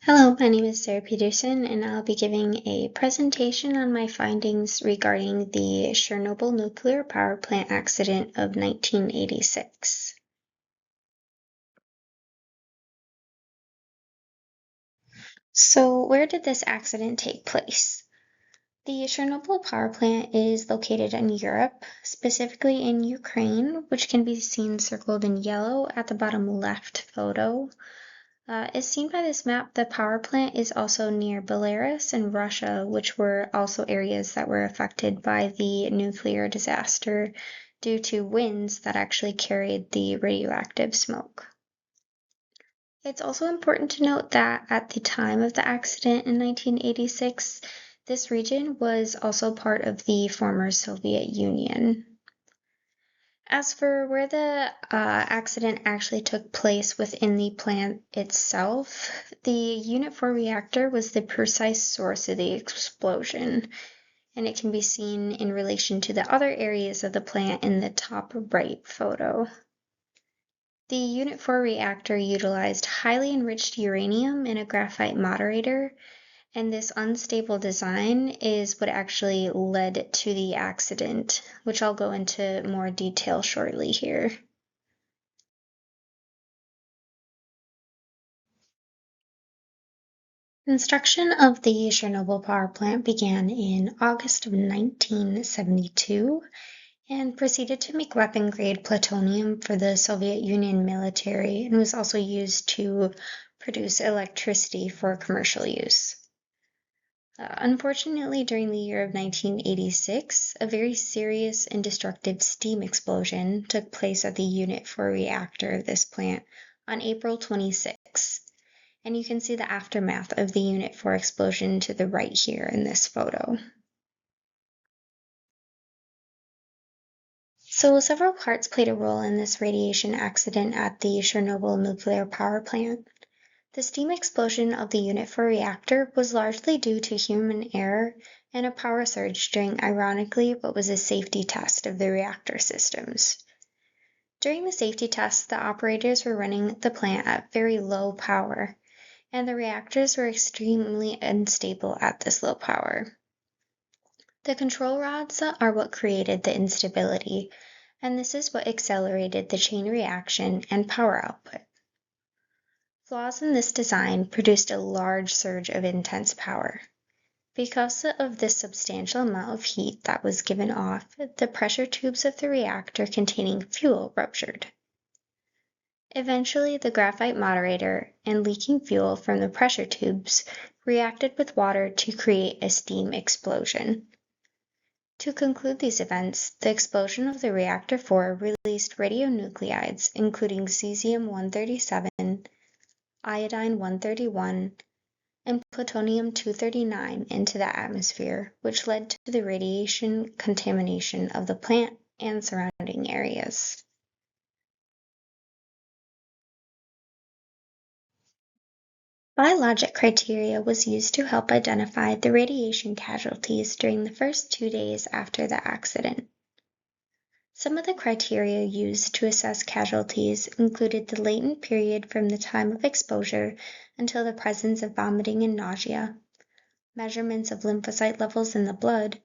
Hello, my name is Sarah Peterson, and I'll be giving a presentation on my findings regarding the Chernobyl nuclear power plant accident of 1986. So, where did this accident take place? The Chernobyl power plant is located in Europe, specifically in Ukraine, which can be seen circled in yellow at the bottom left photo. As seen by this map, the power plant is also near Belarus and Russia, which were also areas that were affected by the nuclear disaster due to winds that actually carried the radioactive smoke. It's also important to note that at the time of the accident in 1986, this region was also part of the former Soviet Union. As for where the accident actually took place within the plant itself, the Unit 4 reactor was the precise source of the explosion, and it can be seen in relation to the other areas of the plant in the top right photo. The Unit 4 reactor utilized highly enriched uranium in a graphite moderator, and this unstable design is what actually led to the accident, which I'll go into more detail shortly here. Construction of the Chernobyl power plant began in August of 1972 and proceeded to make weapon-grade plutonium for the Soviet Union military, and was also used to produce electricity for commercial use. Unfortunately, during the year of 1986, a very serious and destructive steam explosion took place at the Unit 4 reactor of this plant on April 26, and you can see the aftermath of the Unit 4 explosion to the right here in this photo. So several parts played a role in this radiation accident at the Chernobyl nuclear power plant. The steam explosion of the Unit 4 reactor was largely due to human error and a power surge during, ironically, what was a safety test of the reactor systems. During the safety test, the operators were running the plant at very low power, and the reactors were extremely unstable at this low power. The control rods are what created the instability, and this is what accelerated the chain reaction and power output. Flaws in this design produced a large surge of intense power. Because of this substantial amount of heat that was given off, the pressure tubes of the reactor containing fuel ruptured. Eventually, the graphite moderator and leaking fuel from the pressure tubes reacted with water to create a steam explosion. To conclude these events, the explosion of the reactor 4 released radionuclides including cesium-137, iodine-131, and plutonium-239 into the atmosphere, which led to the radiation contamination of the plant and surrounding areas. Biologic criteria was used to help identify the radiation casualties during the first 2 days after the accident. Some of the criteria used to assess casualties included the latent period from the time of exposure until the presence of vomiting and nausea, measurements of lymphocyte levels in the blood,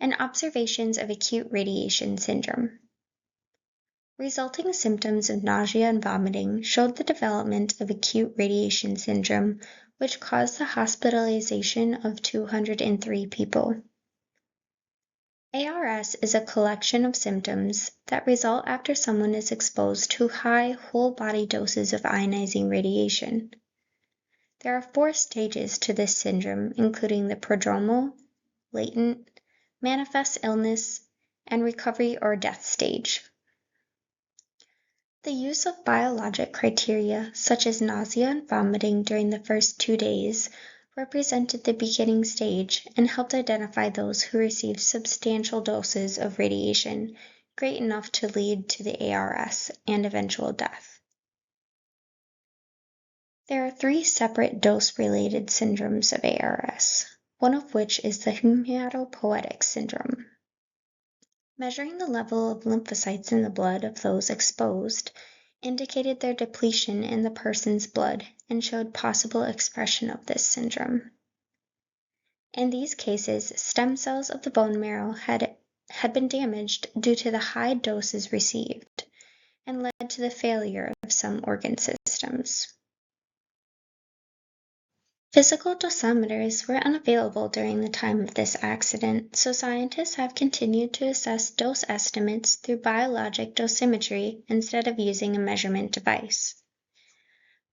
and observations of acute radiation syndrome. Resulting symptoms of nausea and vomiting showed the development of acute radiation syndrome, which caused the hospitalization of 203 people. ARS is a collection of symptoms that result after someone is exposed to high whole-body doses of ionizing radiation. There are 4 stages to this syndrome, including the prodromal, latent, manifest illness, and recovery or death stage. The use of biologic criteria, such as nausea and vomiting during the first 2 days, represented the beginning stage and helped identify those who received substantial doses of radiation, great enough to lead to the ARS and eventual death. There are 3 separate dose-related syndromes of ARS, one of which is the hematopoietic syndrome. Measuring the level of lymphocytes in the blood of those exposed indicated their depletion in the person's blood and showed possible expression of this syndrome. In these cases, stem cells of the bone marrow had been damaged due to the high doses received and led to the failure of some organ systems. Physical dosimeters were unavailable during the time of this accident, so scientists have continued to assess dose estimates through biologic dosimetry instead of using a measurement device.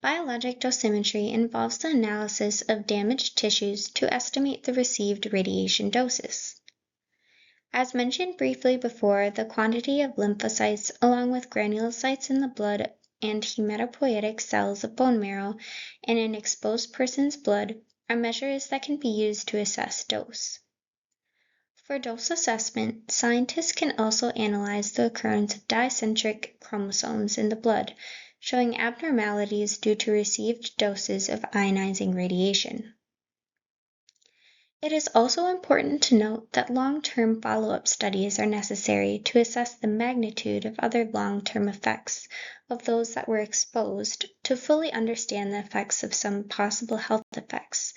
Biologic dosimetry involves the analysis of damaged tissues to estimate the received radiation doses. As mentioned briefly before, the quantity of lymphocytes along with granulocytes in the blood and hematopoietic cells of bone marrow in an exposed person's blood are measures that can be used to assess dose. For dose assessment, scientists can also analyze the occurrence of dicentric chromosomes in the blood, showing abnormalities due to received doses of ionizing radiation. It is also important to note that long-term follow-up studies are necessary to assess the magnitude of other long-term effects of those that were exposed to fully understand the effects of some possible health effects,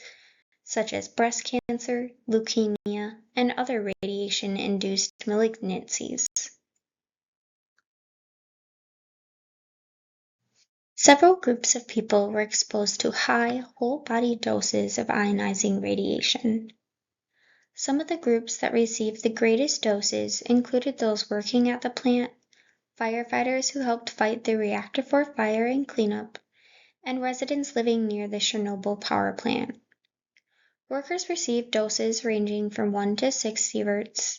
such as breast cancer, leukemia, and other radiation-induced malignancies. Several groups of people were exposed to high, whole-body doses of ionizing radiation. Some of the groups that received the greatest doses included those working at the plant, firefighters who helped fight the reactor 4 fire and cleanup, and residents living near the Chernobyl power plant. Workers received doses ranging from 1 to 6 sieverts.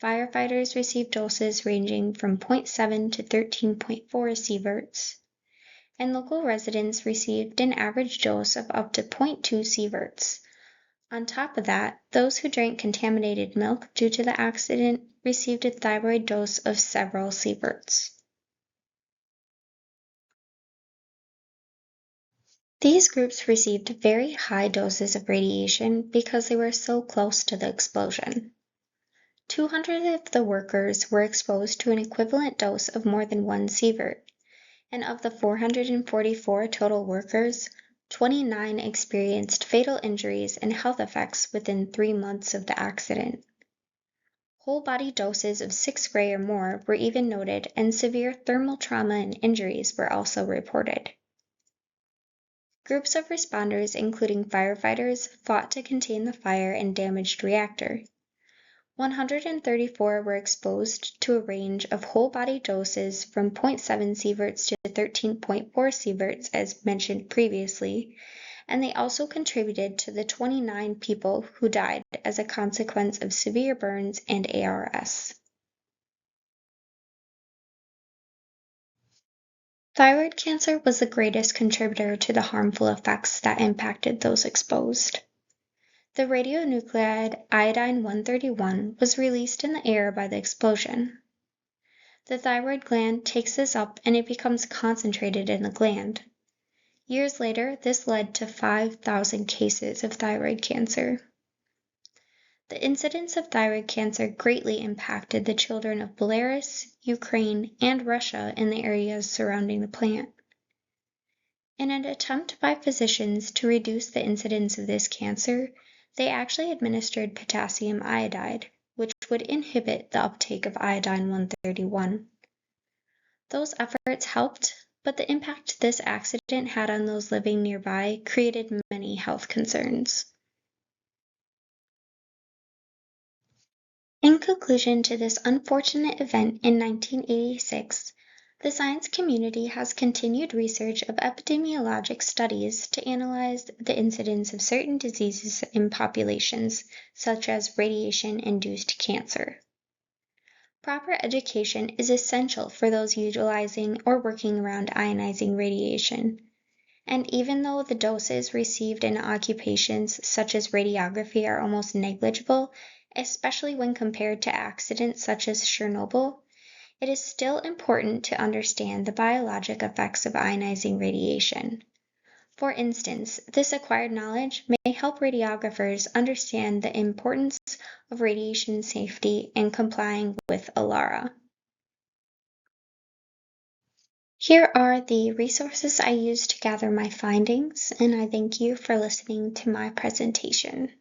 Firefighters received doses ranging from 0.7 to 13.4 sieverts, and local residents received an average dose of up to 0.2 sieverts. On top of that, those who drank contaminated milk due to the accident received a thyroid dose of several sieverts. These groups received very high doses of radiation because they were so close to the explosion. 200 of the workers were exposed to an equivalent dose of more than 1 sievert, and of the 444 total workers, 29 experienced fatal injuries and health effects within 3 months of the accident. Whole body doses of 6 gray or more were even noted, and severe thermal trauma and injuries were also reported. Groups of responders, including firefighters, fought to contain the fire and damaged reactor. 134 were exposed to a range of whole body doses from 0.7 sieverts to 13.4 sieverts, as mentioned previously, and they also contributed to the 29 people who died as a consequence of severe burns and ARS. Thyroid cancer was the greatest contributor to the harmful effects that impacted those exposed. The radionuclide iodine-131 was released in the air by the explosion. The thyroid gland takes this up and it becomes concentrated in the gland. Years later, this led to 5,000 cases of thyroid cancer. The incidence of thyroid cancer greatly impacted the children of Belarus, Ukraine, and Russia in the areas surrounding the plant. In an attempt by physicians to reduce the incidence of this cancer, they actually administered potassium iodide, which would inhibit the uptake of iodine-131. Those efforts helped, but the impact this accident had on those living nearby created many health concerns. In conclusion to this unfortunate event in 1986, the science community has continued research of epidemiologic studies to analyze the incidence of certain diseases in populations, such as radiation-induced cancer. Proper education is essential for those utilizing or working around ionizing radiation, and even though the doses received in occupations such as radiography are almost negligible, especially when compared to accidents such as Chernobyl, it is still important to understand the biologic effects of ionizing radiation. For instance, this acquired knowledge may help radiographers understand the importance of radiation safety and complying with ALARA. Here are the resources I used to gather my findings, and I thank you for listening to my presentation.